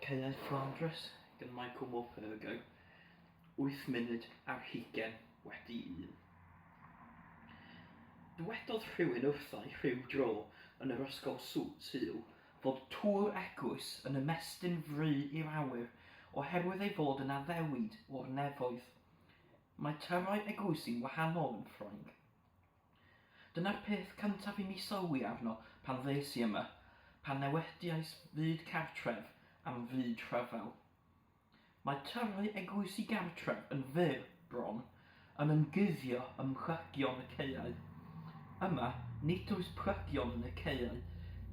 Caeau Fflandrys gan Michael Morpurgo, 8 munud ar 20 wedi'i. Dywedodd rhywun wrthai rhyw dro yn yr ysgol Caeau fod tŵr eglwys yn ymestyn fry i'r awyr oherwydd ei fod yn addewid o'r nefoedd. Mae tyrau eglwysi'n wahanol yn Ffrainc. Dyna'r peth cyntaf i mi sylwi arno pan ddes i yma, pan newidiais fyd cartref am fyd rhyfel. Mae tyrau eglwysi gartref yn fyr Bron yn ymguddio ymchrygion y Caeau. Yma, nid oes prygion yn y Caeau,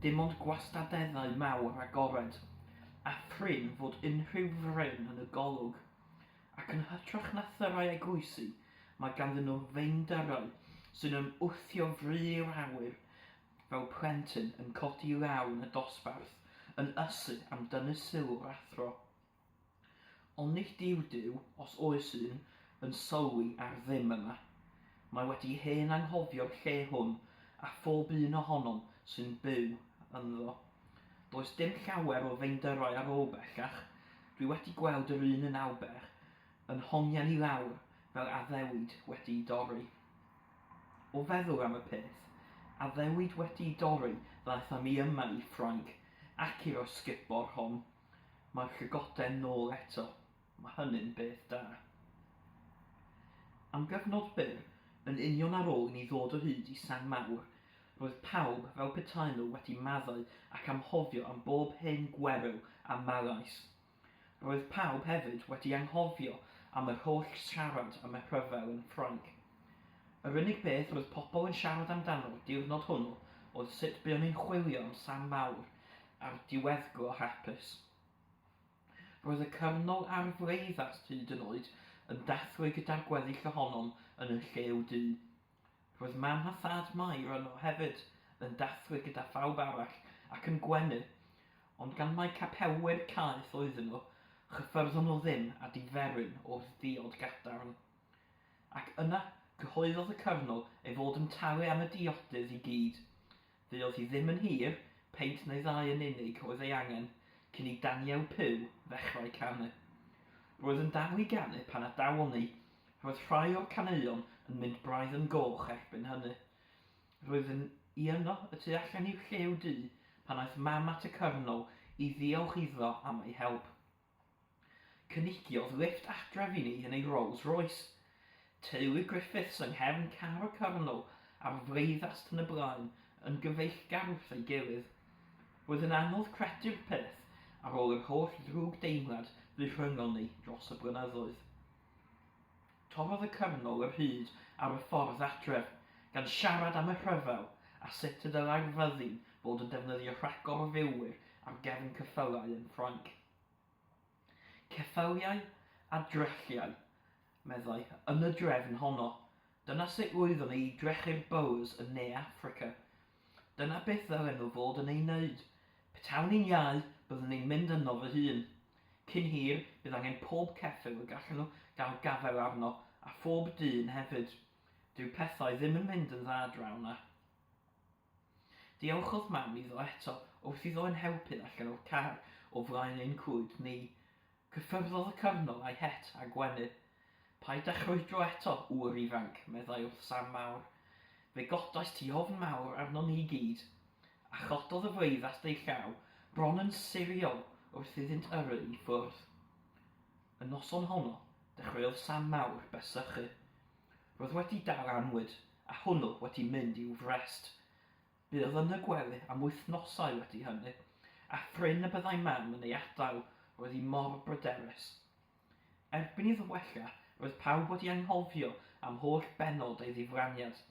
dim ond gwastadeddau mawr agored, a phryn fod unrhyw fryn yn y golwg. Ac yn hytrach na thyrau eglwysi, mae ganddyn nhw feindyrau sy'n ymwthio fry i'r awyr, fel plentyn yn codi law yn y dosbarth, yn ysu am dynnu sylw'r athro. Ond nid Duw, os oes un, yn sylwi ar ddim yma. Mae wedi hen anghofio'r lle hwn a phob un ohonom sy'n byw ynddo. Does dim llawer o feindyrau ar ôl bellach. Dwi wedi gweld yr un yn awber, yn hongian i lawr fel addewid wedi'i dorri. O feddwl am y peth, addewid wedi'i dorri ddaeth am I yma I Ffrainc ac i'r osgubor hon. Mae'r llygoden nôl eto. Mae hynny'n beth da. Am gyfnod byr, yn union ar ôl I ni ddod o hyd I San Mawr, roedd pawb fel petai nhw wedi maddau ac anghofio am bob hen gweryw a malais. Roedd pawb hefyd wedi anghofio am yr holl siarad am y rhyfel yn Ffrainc. Yr unig beth roedd pobl yn siarad amdano diwrnod hwnnw oedd sut buon ni'n chwilio am San Mawr a'r diweddglo hapus. Roedd y cyrnol a'r fleiddas hyd yn oed yn dathlu gyda'r gweddill ohonom yn y llew du. Roedd mam a thad Mair yno hefyd yn dathlu gyda phawb arall ac yn gwenu, ond gan mai capelwyr caeth oedden nhw, chyffyrddodd nhw ddim a diferyn o'r ddiod gadarn. Ac yna cyhoeddodd y cyrnol ei fod yn talu am y diodydd I gyd. Fuodd hi ddim yn hir, peint neu ddau yn unig oedd ei angen, cyn I Daniel Pyw ddechrau canu. Roedd yn dal I ganu pan adawon ni, roedd rhai o'r caneuon yn mynd braidd yn goch erbyn hynny. Roedd yn I yno y tu allan i'w llew du pan aeth mam at y cyrnol I ddiolch iddo am ei help. Cynigiodd lifft adref I ni yn ei Rolls Royce. Teulu Griffiths yng nghefn car y cyrnol a'r fleiddast yn y blaen yn gyfeillgar wrth ei gilydd. Roedd yn anodd credu'r peth ar ôl yr holl ddrwg deimlad fu rhyngol ni dros y blynyddoedd. Torrodd y cyrnol yr hyd ar y ffordd adref gan siarad am y rhyfel a sut y dylai'r fyddin fod yn defnyddio rhagor o filwyr ar gefn ceffylau yn Ffrainc. Ceffyliau a drelliau, meddai, yn y drefn honno. Dyna sut wyddwn ni I drechu'r bowers yn Ne Affrica. Dyna beth ddylen nhw fod yn ei wneud. Petawn ni'n iau, byddwn ni'n mynd yno fy hun. Cyn hir, bydd angen pob ceffyl y gallen nhw gael gafel arno, a phob dyn hefyd. Dyw pethau ddim yn mynd yn dda draw na. Diolchodd mam iddo eto wrth iddo yn helpu allan o'r car o flaen ein cwyd ni. Cyffyrddodd y cyrnol a'i het a gwenu. Paid â chrwydro eto, wr ifanc, meddai wrth Sam Mawr. Fe godais ti ofn mawr arno ni gyd, a chododd y fleiddast ei llaw, bron yn siriol wrth iddynt yrru I ffwrdd. Y noson honno, dechreuodd Sam Mawr besychu. Roedd wedi dal anwyd, a hwnnw wedi mynd i'w frest. Bydd yn y gwely am wythnosau wedi hynny, a phryn y byddai mam yn ei adael roedd I mor bryderus. Erbyn iddo wella, roedd pawb wedi anghofio am holl Pennod ei ddifraniad.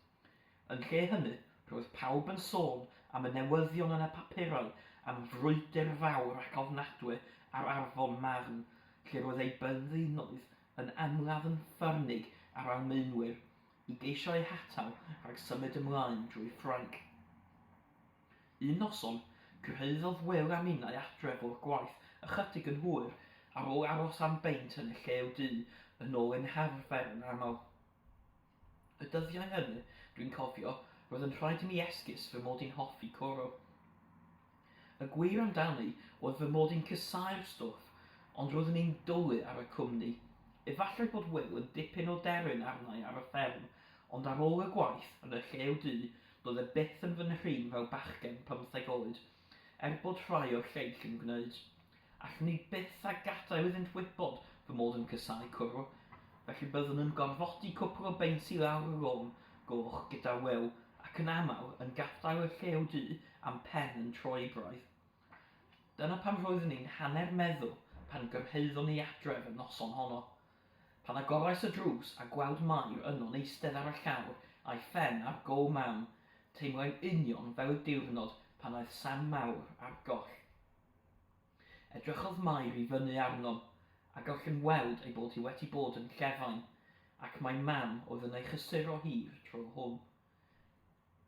Yn lle hynny, roedd pawb yn sôn am y newyddion yn y papurau am frwydr fawr ac ofnadwy ar Afon Marn, lle roedd ei bynddinoedd yn ymladd yn ffyrnig ar Almaenwyr I geisio eu hatal rhag symud ymlaen drwy Ffrainc. Un noson, cyhoeddodd Wil a minnau adref o'r gwaith ychydig yn hwyr ar ôl aros am beint yn y llew du yn ôl ein harfer yn aml. Y dyddiau hynny, dwi'n cofio, roedd yn rhaid I mi esgus fy mod i'n hoffi cwrw. Y gwir amdani oedd fy mod i'n cysau'r stwff, ond roeddwn i'n dwlu ar y cwmni. Efallai bod Will yn dipyn o deryn arnau ar y fferm, ond ar ôl y gwaith yn y llew du, doedd e byth yn fy nhrin fel bachgen 15 oed, bod rhai o'r lleill yn gwneud. Allwn ni byth a gadael iddynt wybod fy mod yn cysau cwrw, felly byddwn yn gorfodi cwpl o beint i lawr y lôn goch gyda Will, ac yn aml yn gadael y llew du am pen yn troi braidd. Dyna pam roeddwn ni'n hanner meddwl pan gyrhaeddwn ni adref y noson honno. Pan agorais y drws a gweld Mair yno'n eistedd ar y llawr a'i phen ar gol mewn, teimlai'n union fel y diwrnod pan oedd Sam mawr ar goll. Edrychodd Mair i fyny arnom, a gallwn weld ei bod hi wedi bod yn llefain, ac mae mam oedd yn ei chysuro hir tro hwn.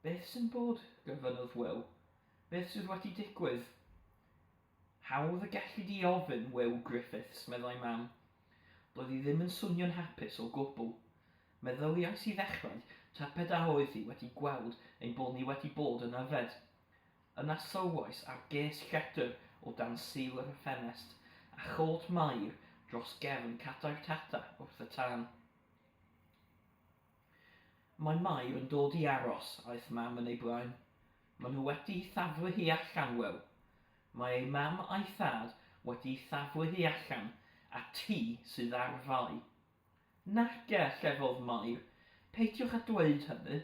Beth sy'n bod, gyfynnodd Will? Beth sydd wedi digwydd? Hawdd y gellu di ofyn, Will Griffiths, meddai mam. Doedd hi ddim yn swnio'n hapus o gwbl. Meddyliais i ddechrau taped a oedd hi wedi gweld ein bod ni wedi bod yn yfed. Yna sylwais ar ges lledr o dan sil yr ffenest, a chod Mair dros gefn cadair tata wrth y tân. Mae Mair yn dod i aros, aeth mam yn ei blaen. Maen nhw wedi thaflu hi allan, Will. Mae ei mam a'i thad wedi thaflu hi allan, a ti sydd ar fai. Nac e, llefodd Mair. Peidiwch a dweud hynny.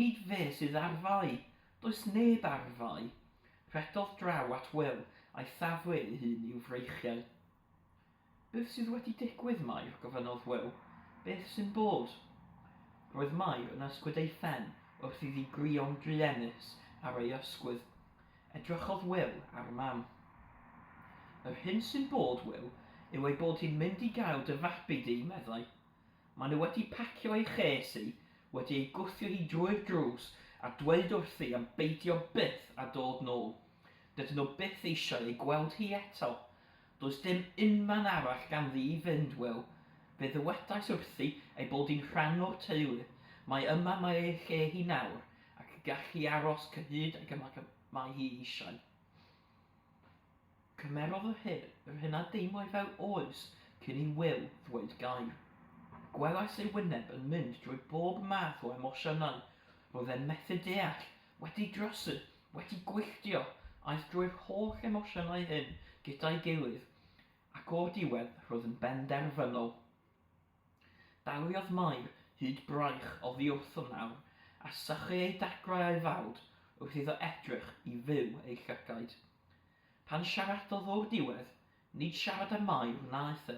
Nid fe sydd ar fai. Does neb ar fai. Rhedodd draw at Will a'i thaflu ei hun i'w freichiau. Beth sydd wedi digwydd, Mair, gofynnodd Will? Beth sy'n bod? Roedd Mair yn ysgwyd ei phen wrth iddi grio'n driennus ar ei ysgwydd. Edrychodd Will ar mam. Yr hyn sy'n bod, Will, yw ei bod hi'n mynd i gael dy fabi di, meddai. Maen nhw wedi pacio ei ches i, wedi ei gwthio hi drwy'r drws a dweud wrthi am beidio byth a dod nôl. Dydyn nhw byth eisiau ei gweld hi eto. Does dim unman arall ganddi i fynd, Will. Fe ddywedais wrthi ei bod hi'n rhan o'r teulu. Mae yma mae ei lle hi nawr, ac gallu aros cyhyd ac yma mae hi eisiau. Cymerodd yr hynna deimlau fel oes cyn i Will ddweud gair. Gwelais ei wyneb yn mynd drwy bob math o emosiynau. Roedd e'n methu deall, wedi drosi, wedi gwylltio, aeth drwy'r holl emosiynau hyn gyda'i gilydd, ac o'r diwedd roedd yn benderfynol. Daliodd Mair hyd braich oddi wrth o nawr, a sychu ei dagrau ei fawd wrth iddo edrych i fyw ei llygaid. Pan siaradodd o'r diwedd, nid siarad am Mair wnaeth e,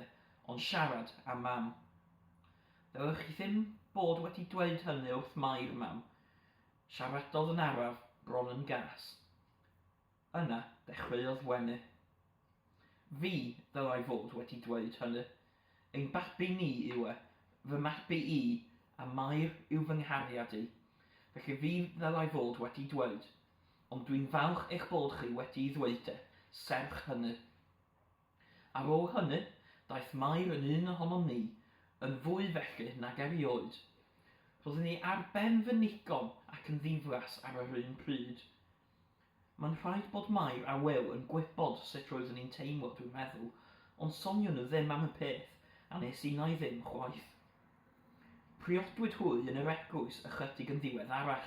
ond siarad am mam. Ddylech chi ddim bod wedi dweud hynny wrth Mair, mam. Siaradodd yn araf, bron yn gas. Yna dechreuodd wenu. Fi ddylai fod wedi dweud hynny. Ein babi ni yw e, fy mabi i, a Mair yw fy nghariad i. Felly fi ddylai fod wedi dweud, ond dwi'n falch eich bod chi wedi ddweud e, serch hynny. Ar ôl hynny, daeth Mair yn un ohonom ni, yn fwy felly nag erioed. Roeddwn ni ar ben fy nigon ac yn ddiflas ar yr un pryd. Mae'n rhaid bod Mair a Will yn gwybod sut roeddwn ni'n teimlo, dwi'n meddwl, ond sonio nhw ddim am y peth, a nes i na i ddim chwaith. Priodwyd hwy yn yr eglwys ychydig yn ddiwedd arach.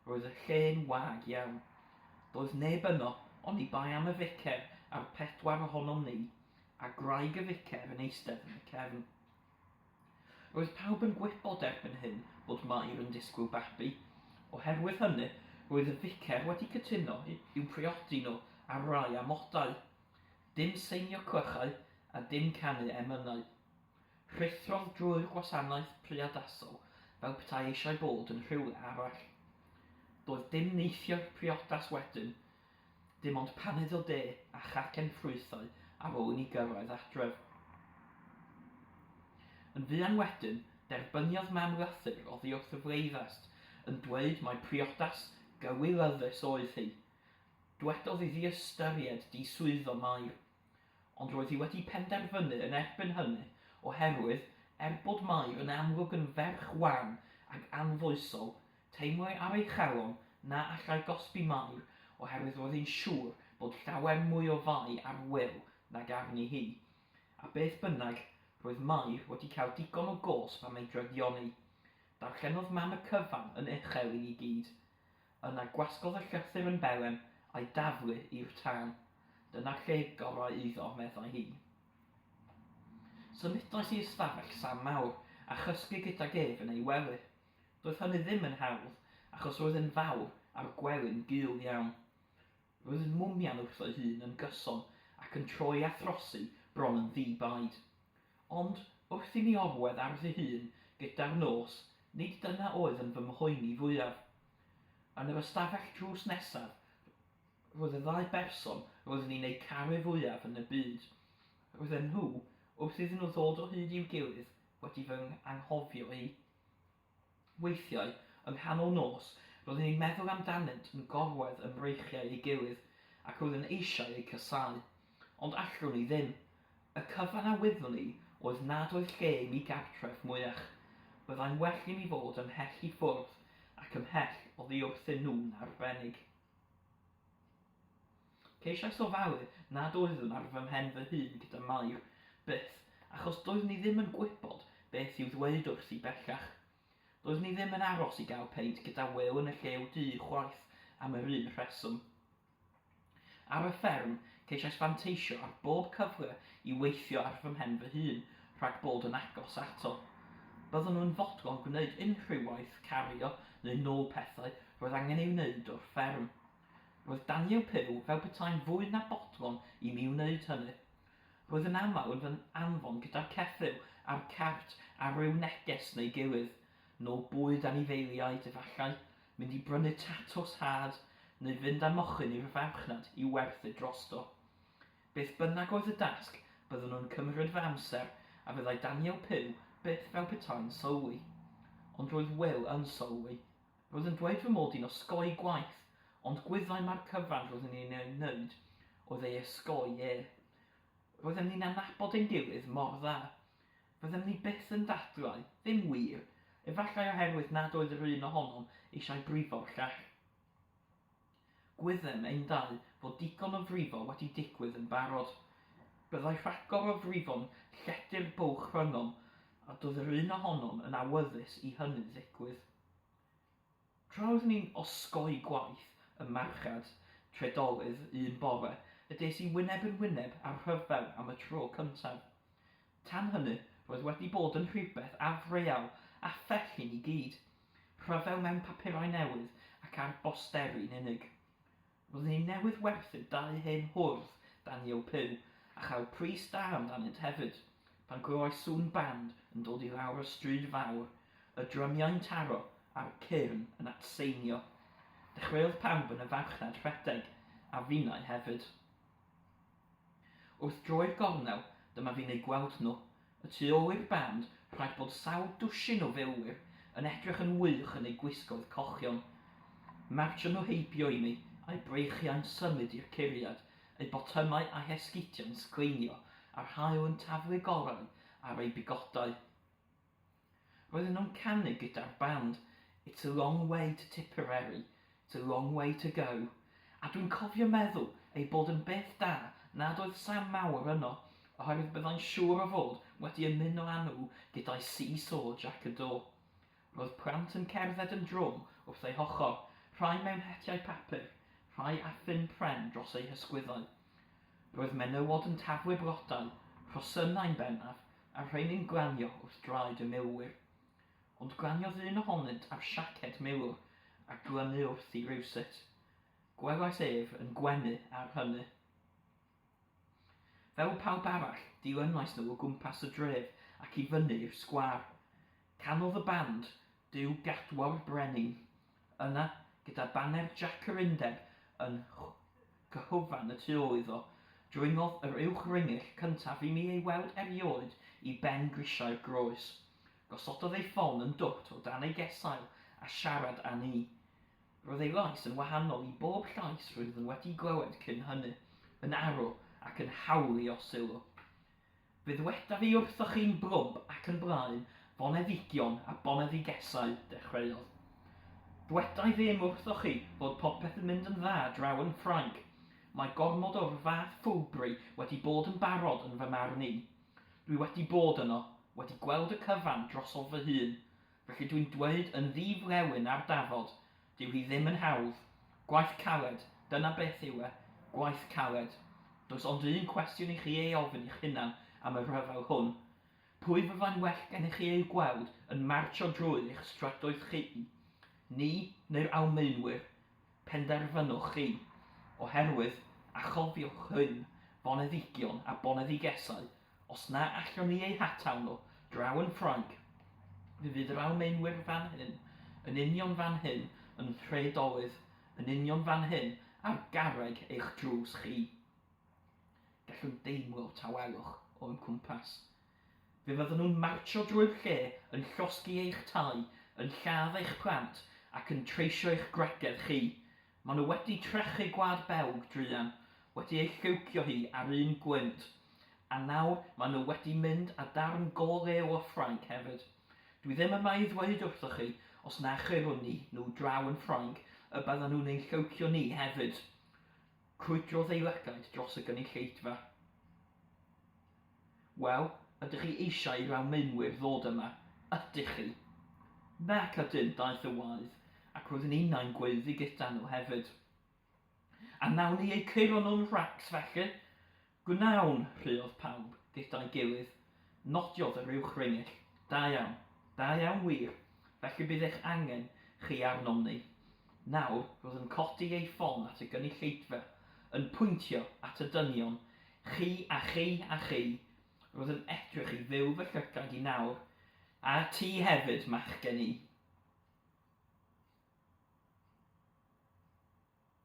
Roedd y lle'n wag iawn. Doedd neb yno, ond i bai am y ficer a'r 4 ohonom ni, a graig y ficer yn eistedd yn y cefn. Roedd pawb yn gwybod erbyn hyn bod Mair yn disgwyl babi. Oherwydd hynny, roedd y ficer wedi cytuno i'w priodi nhw a rai amodau. Dim seinio clychau a dim canu emynau. Rhithrodd drwy'r gwasanaeth priodasol fel petai eisiau bod yn rhywle arall. Doedd dim neithio'r priodas wedyn, dim ond paned o de a chacen ffrwythau ar ôl i ni gyrraedd adref. Yn fuan wedyn, derbyniodd mam lythyr oddi wrth y fleiddast yn dweud mai priodas gywilyddus oedd hi. Dwedodd iddi ystyried di swyddo Mair, ond roedd hi wedi penderfynu yn erbyn hynny oherwydd bod Mair yn amlwg yn ferch wan ac anfoesol, teimlai ar ei chalon na allai gosbi Mair oherwydd roedd hi'n siŵr bod llawer mwy o fai ar Wil nag arni hi, a beth bynnag roedd Mair wedi cael digon o gosb am ei dryddioni. Darllenodd mam y cyfan yn uchel i gyd, yna gwasgodd y llythyr yn belem a'i daflu i'r tân. Dyna lle gorau iddo, meddai hi. Symudais i'r stafell Sam Mawr a chysgu gydag ef yn ei wely. Doedd hynny ddim yn hawdd, achos roedd yn fawr a'r gwely'n gul iawn. Roedd yn mwmian wrth ei hun yn gyson ac yn troi a throsi bron yn ddibaid. Ond wrth i mi orwedd ar fy hun gyda'r nos, nid dyna oedd yn fy mhoeni fwyaf. Yn yr ystafell drws nesaf, roedd y ddau berson roedden ni'n ei caru fwyaf yn y byd. Roedden nhw, wrth iddyn nhw ddod o hyd i'w gilydd, wedi fy anghofio i. Weithiau, yng nghanol nos, roedden ni'n meddwl amdanynt yn gorwedd ymreichiau ei gilydd ac roedden eisiau eu cysau. Ond allwn ni ddim. Y cyfan a wyddwn ni oedd nad oedd lle i mi gartref mwyach. Byddai'n well i mi fod ymhell i ffwrdd ac ymhell oddi wrthyn nhw'n arbennig. Ceisiais ofalu nad oeddwn ar fy mhen fy hun gyda Mair, byth, achos doeddwn ni ddim yn gwybod beth i'w ddweud wrth i bellach. Doeddwn ni ddim yn aros i gael peint gyda Wil yn y llew du chwaith am yr un rheswm. Ar y fferm, ceisiais fanteisio ar bob cyfle i weithio ar fy mhen fy hun rhag bod yn agos ato. Byddwn nhw'n fodlon gwneud unrhyw waith cario neu nôl pethau roedd angen ei wneud o'r fferm. Roedd Daniel Pyw fel petai'n fwy na bodlon i mi wneud hynny. Roedd yn aml yn fy anfon gyda'r ceffyl a'r cart a ryw neges neu gilydd, nôl bwyd anifeiliaid efallai, mynd i brynu tatws had, neu fynd â mochyn i'r farchnad i werthu drosto. Beth bynnag oedd y dasg, byddwn nhw'n cymryd fy amser a fyddai Daniel Pyw byth fel petai'n sylwi. Ond roedd Wil yn sylwi. Roedd yn dweud fy mod i'n osgoi gwaith, ond gwyddai mae'r cyfan roedden ni'n ei wneud oedd ei esgoi e. Roedden ni'n anabod ein gilydd mor dda. Roedden ni byth yn dadlau, ddim wir, efallai oherwydd nad oedd yr un ohonom eisiau brifo'r llall. Gwyddem ein dau fod digon o frifo wedi digwydd yn barod. Byddai rhagor o frifon lledu'r bwlch rhyngom a doedd yr un ohonom yn awyddus i hynny ddigwydd. Tra oeddwn ni'n osgoi gwaith y marchad tredolydd un bore, y des i wyneb yn wyneb ar rhyfel am y tro cyntaf. Tan hynny, roedd wedi bod yn rhywbeth afreal a phell i ni gyd. Rhyfel mewn papurau newydd ac ar bosteri'n unig. Roedden ni newydd werthu dau hen hwrdd Daniel Pyw a chael pris da amdanynt hefyd, pan glywai sŵn band yn dod i lawr y stryd fawr, y drymiau'n taro a'r cyrn yn atseinio. Dechreuodd pawb yn y farchnad rhedeg, a finnau hefyd. Wrth droi'r gornel, dyma fi'n ei gweld nhw. Y tu ôl i'r band, rhaid bod sawl dwsin o filwyr yn edrych yn wych yn ei gwisgoedd cochion. Martio nhw heibio i mi, a'i breichiau'n symud i'r curiad, ei botymau a hesgidiau'n sgleinio, a'r haul yn taflu gorau ar ei bigodau. Roedden nhw'n canu gyda'r band, It's a long way to Tipperary, it's a long way to go. A dwi'n cofio meddwl ei bod yn beth da nad oedd Sam Mawr yno, oherwydd byddai'n siŵr o fod wedi ymuno â nhw gyda'i see-saw Jack y Do. Roedd plant yn cerdded yn drwm wrth ei hochor, rhai mewn hetiau papur, rhai a ffyn pren dros ei hysgwyddau. Roedd menywod yn taflu blodau, rhosynau'n bennaf, a rhain yn glanio wrth draed y milwyr. Ond glaniodd un ohonynt ar siaced milwr a glynu wrth i rywsut. Gwelais ef yn gwenu ar hynny. Fel pawb arall, dilynais nhw o gwmpas y dref ac i fyny i'r sgwâr. Canodd y band, Dyw Gadwar Brenin. Yna, gyda baner Jack yr Undeb yn cyhwfan y tu ôl iddo, dringodd yr uwch ringill cyntaf i mi ei weld erioed i ben grisiau'r groes. Gosododd ei ffon yn dwt o dan ei gesail a siarad â ni. Roedd ei lais yn wahanol i bob llais roedd yn wedi glywed cyn hynny, yn arw ac yn hawli o sylw. Fydd weda fi wrthoch chi'n blwmp ac yn blaen, boneddigion a boneddigesau, dechreuodd. Dwedai ddim wrthoch chi fod popeth yn mynd yn dda draw yn Ffrainc, Mae gormod o'r fath ffwlbri wedi bod yn barod yn fy marn i. Dwi wedi bod yno, wedi gweld y cyfan drosodd fy hun, felly dwi'n dweud yn ddiflewyn ar dafod, dyw hi ddim yn hawdd. Gwaith caled, dyna beth yw e, gwaith caled. Does ond un cwestiwn i chi ei ofyn i'ch hunan am y rhyfel hwn. Pwy fyddai'n well gennych chi ei gweld yn marcho drwy eich strydoedd chi? Ni neu'r Almaenwyr? Penderfynwch chi. Oherwydd, a chofiwch hyn, boneddigion a boneddigesau, os na allwn ni ei hataw nhw draw yn Ffrainc, fydd yr Almaenwyr fan hyn, yn union fan hyn, yn rhedolydd, yn union fan hyn, ar garreg eich drws chi. Gallwn deimlo tawelwch o'n cwmpas. Fe fydden nhw'n marcho drwy'r lle yn llosgi eich tai, yn lladd eich plant ac yn treisio eich gregedd chi. Maen nhw wedi trechu gwad belg druan, wedi ei llywcio hi ar un gwynt, a nawr maen nhw wedi mynd a darn golew o Ffrainc hefyd. Dwi ddim yma i ddweud wrthoch chi, os na chyrwn ni nhw draw yn Ffrainc, y bydden nhw'n ei llywcio ni hefyd. Crwydrodd ei lygaid dros y gynulleidfa. Wel, ydych chi eisiau i'r Almaenwyr ddod yma? Ydych chi? Nac ydyn, daeth y waedd, ac roedd yn unau'n gweiddi gyda nhw hefyd. A nawn ni ei curo nhw'n rhacs felly? Gwnawn, rhuodd pawb gyda'i gilydd. Nodiodd yr uwchringill. Da iawn wir, felly bydd eich angen chi arnom ni. Nawr, roedd yn codi ei ffon at y gynulleidfa, yn pwyntio at y dynion, chi a chi a chi, roedd yn edrych i fyw fy llygad i nawr, a ti hefyd, machgen i.